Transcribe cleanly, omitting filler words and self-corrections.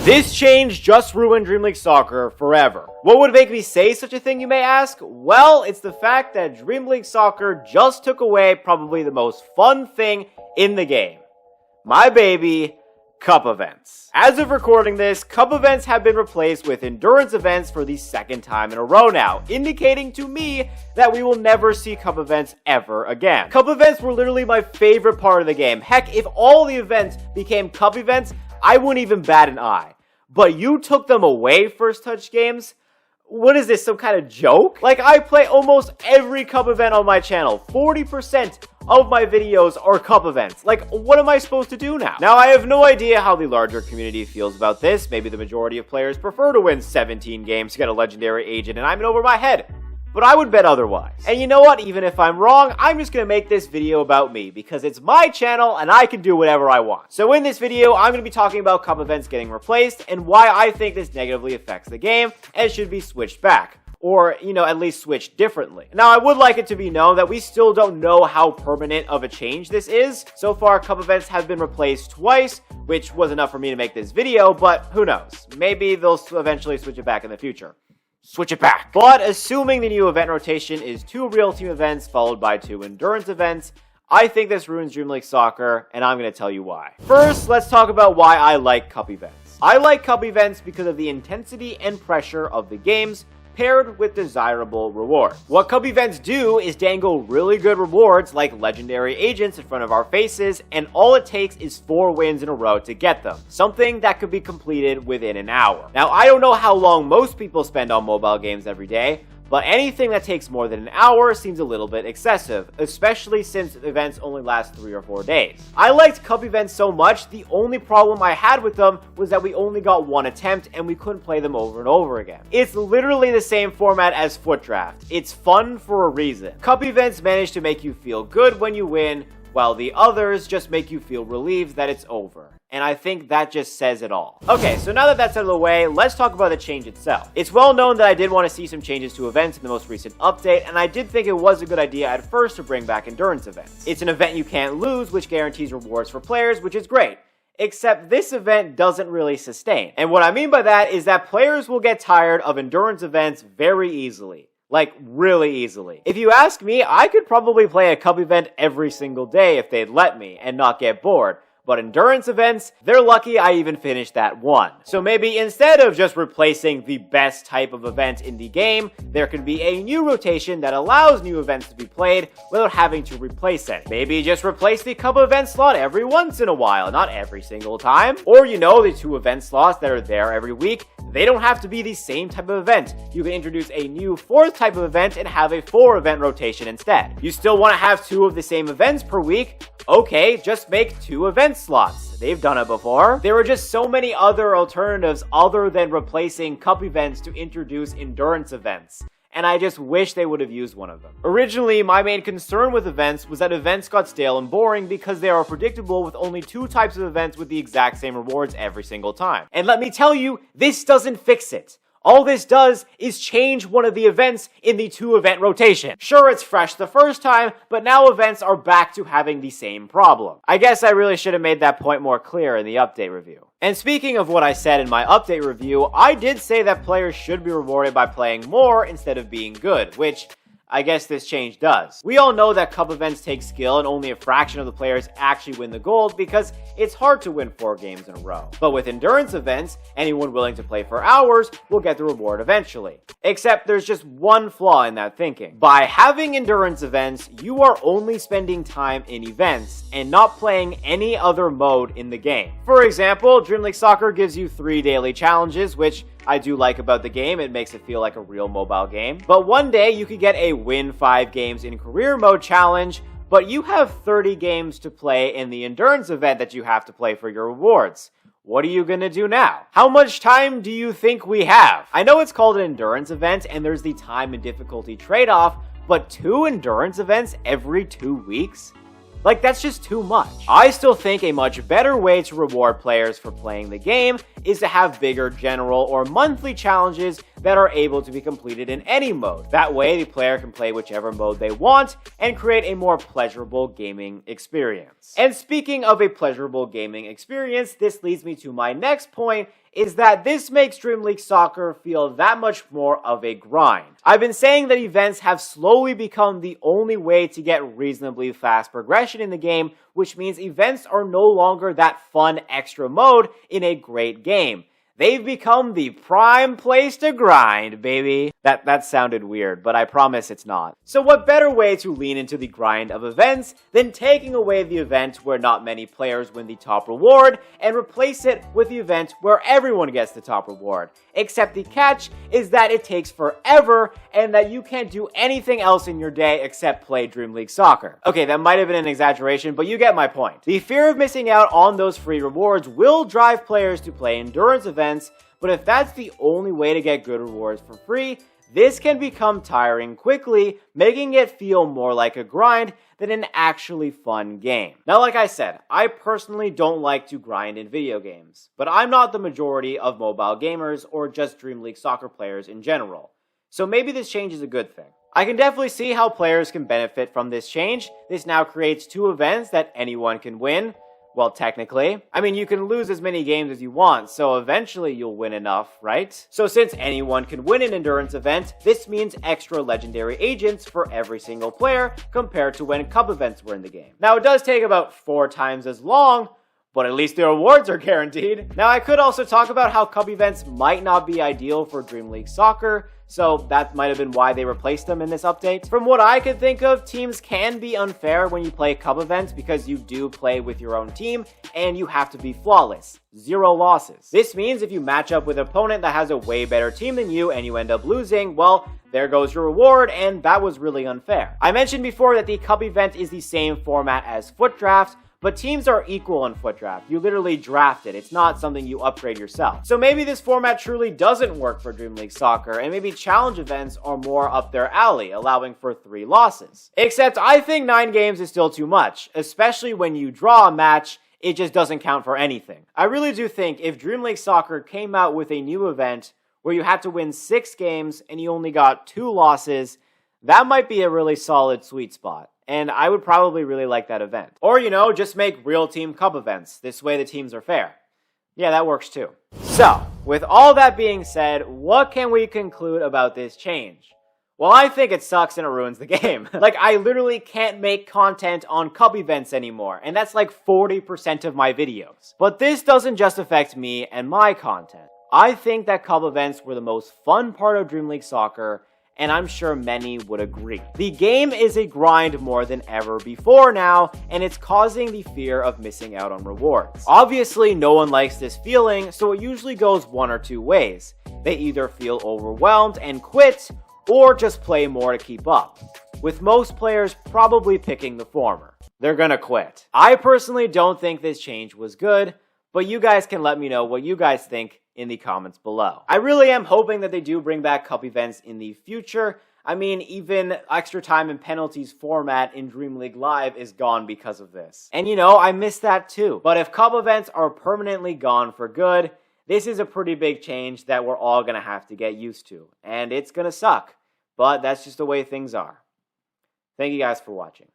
This change just ruined Dream League Soccer forever. What would make me say such a thing, you may ask? Well, it's the fact that Dream League Soccer just took away probably the most fun thing in the game. My baby, Cup Events. As of recording this, Cup Events have been replaced with Endurance Events for the second time in a row now, indicating to me that we will never see Cup Events ever again. Cup Events were literally my favorite part of the game. Heck, if all the events became Cup Events, I wouldn't even bat an eye. But you took them away, First Touch Games? What is this, some kind of joke? Like, I play almost every Cup event on my channel. 40% of my videos are Cup events. Like, what am I supposed to do now? Now, I have no idea how the larger community feels about this. Maybe the majority of players prefer to win 17 games to get a legendary agent, and I'm in over my head. But I would bet otherwise. And you know what? Even if I'm wrong, I'm just gonna make this video about me because it's my channel and I can do whatever I want. So in this video, I'm gonna be talking about Cup events getting replaced and why I think this negatively affects the game and should be switched back. Or, you know, at least switched differently. Now, I would like it to be known that we still don't know how permanent of a change this is. So far, Cup events have been replaced twice, which was enough for me to make this video, but who knows? Maybe they'll eventually switch it back in the future. Switch it back. But assuming the new event rotation is 2 real team events followed by 2 endurance events, I think this ruins Dream League Soccer, and I'm going to tell you why. First, let's talk about why I like Cup events. I like Cup events because of the intensity and pressure of the games, paired with desirable rewards. What Cup events do is dangle really good rewards like legendary agents in front of our faces, and all it takes is 4 wins in a row to get them. Something that could be completed within an hour. Now, I don't know how long most people spend on mobile games every day, but anything that takes more than an hour seems a little bit excessive, especially since events only last 3 or 4 days. I liked Cup events so much, the only problem I had with them was that we only got 1 attempt and we couldn't play them over and over again. It's literally the same format as Foot Draft. It's fun for a reason. Cup events manage to make you feel good when you win, while the others just make you feel relieved that it's over. And I think that just says it all. Okay, so now that that's out of the way, let's talk about the change itself. It's well known that I did want to see some changes to events in the most recent update, and I did think it was a good idea at first to bring back endurance events. It's an event you can't lose, which guarantees rewards for players, which is great. Except this event doesn't really sustain. And what I mean by that is that players will get tired of endurance events very easily. Like, really easily. If you ask me, I could probably play a Cup event every single day if they'd let me and not get bored. But endurance events, they're lucky I even finished that one. So maybe instead of just replacing the best type of event in the game, there could be a new rotation that allows new events to be played without having to replace it. Maybe just replace the Cup event slot every once in a while, not every single time. Or, you know, the 2 event slots that are there every week, they don't have to be the same type of event. You can introduce a new 4th type of event and have a 4 event rotation instead. You still want to have 2 of the same events per week? Okay, just make 2 event slots. They've done it before. There are just so many other alternatives other than replacing Cup events to introduce endurance events. And I just wish they would have used one of them. Originally, my main concern with events was that events got stale and boring because they are predictable with only 2 types of events with the exact same rewards every single time. And let me tell you, this doesn't fix it. All this does is change one of the events in the 2 event rotation. Sure, it's fresh the first time, but now events are back to having the same problem. I guess I really should have made that point more clear in the update review. And speaking of what I said in my update review, I did say that players should be rewarded by playing more instead of being good, which I guess this change does. We all know that Cup events take skill and only a fraction of the players actually win the gold because it's hard to win 4 games in a row. But with endurance events, anyone willing to play for hours will get the reward eventually. Except there's just one flaw in that thinking. By having endurance events, you are only spending time in events and not playing any other mode in the game. For example, Dream League Soccer gives you 3 daily challenges, which I do like about the game. It makes it feel like a real mobile game. But one day you could get a win 5 games in career mode challenge, but you have 30 games to play in the endurance event that you have to play for your rewards. What are you gonna do now? How much time do you think we have? I know it's called an endurance event and there's the time and difficulty trade-off, but 2 endurance events every 2 weeks? Like, that's just too much. I still think a much better way to reward players for playing the game is to have bigger general or monthly challenges that are able to be completed in any mode. That way, the player can play whichever mode they want and create a more pleasurable gaming experience. And speaking of a pleasurable gaming experience, this leads me to my next point, is that this makes Dream League Soccer feel that much more of a grind. I've been saying that events have slowly become the only way to get reasonably fast progression in the game, which means events are no longer that fun extra mode in a great game. They've become the prime place to grind, baby. That sounded weird, but I promise it's not. So what better way to lean into the grind of events than taking away the event where not many players win the top reward and replace it with the event where everyone gets the top reward. Except the catch is that it takes forever and that you can't do anything else in your day except play Dream League Soccer. Okay, that might have been an exaggeration, but you get my point. The fear of missing out on those free rewards will drive players to play endurance events, but if that's the only way to get good rewards for free, this can become tiring quickly, making it feel more like a grind than an actually fun game. Now, like I said, I personally don't like to grind in video games, but I'm not the majority of mobile gamers or just Dream League Soccer players in general. So maybe this change is a good thing. I can definitely see how players can benefit from this change. This now creates 2 events that anyone can win. Well, technically. I mean, you can lose as many games as you want, so eventually you'll win enough, right? So since anyone can win an endurance event, this means extra legendary agents for every single player compared to when Cub Events were in the game. Now, it does take about 4 times as long, but at least the rewards are guaranteed. Now, I could also talk about how Cub Events might not be ideal for Dream League Soccer, so that might have been why they replaced them in this update. From what I could think of, teams can be unfair when you play Cub Events because you do play with your own team and you have to be flawless. 0 losses. This means if you match up with an opponent that has a way better team than you and you end up losing, well, there goes your reward, and that was really unfair. I mentioned before that the Cub event is the same format as Foot Draft, but teams are equal in Foot Draft. You literally draft it. It's not something you upgrade yourself. So maybe this format truly doesn't work for Dream League Soccer, and maybe challenge events are more up their alley, allowing for 3 losses. Except I think 9 games is still too much, especially when you draw a match, it just doesn't count for anything. I really do think if Dream League Soccer came out with a new event where you had to win 6 games and you only got 2 losses, that might be a really solid sweet spot. And I would probably really like that event. Or, you know, just make real team Cub events. This way the teams are fair. Yeah, that works too. So, with all that being said, what can we conclude about this change? Well, I think it sucks and it ruins the game. Like, I literally can't make content on Cub events anymore, and that's like 40% of my videos. But this doesn't just affect me and my content. I think that Cub events were the most fun part of Dream League Soccer, and I'm sure many would agree. The game is a grind more than ever before now, and it's causing the fear of missing out on rewards. Obviously, no one likes this feeling, so it usually goes one or 2 ways. They either feel overwhelmed and quit, or just play more to keep up, with most players probably picking the former. They're gonna quit. I personally don't think this change was good, but you guys can let me know what you guys think in the comments below. I really am hoping that they do bring back Cup events in the future. I mean, even extra time and penalties format in Dream League Live is gone because of this. And you know, I miss that too. But if Cup events are permanently gone for good, this is a pretty big change that we're all gonna have to get used to. And it's gonna suck, but that's just the way things are. Thank you guys for watching.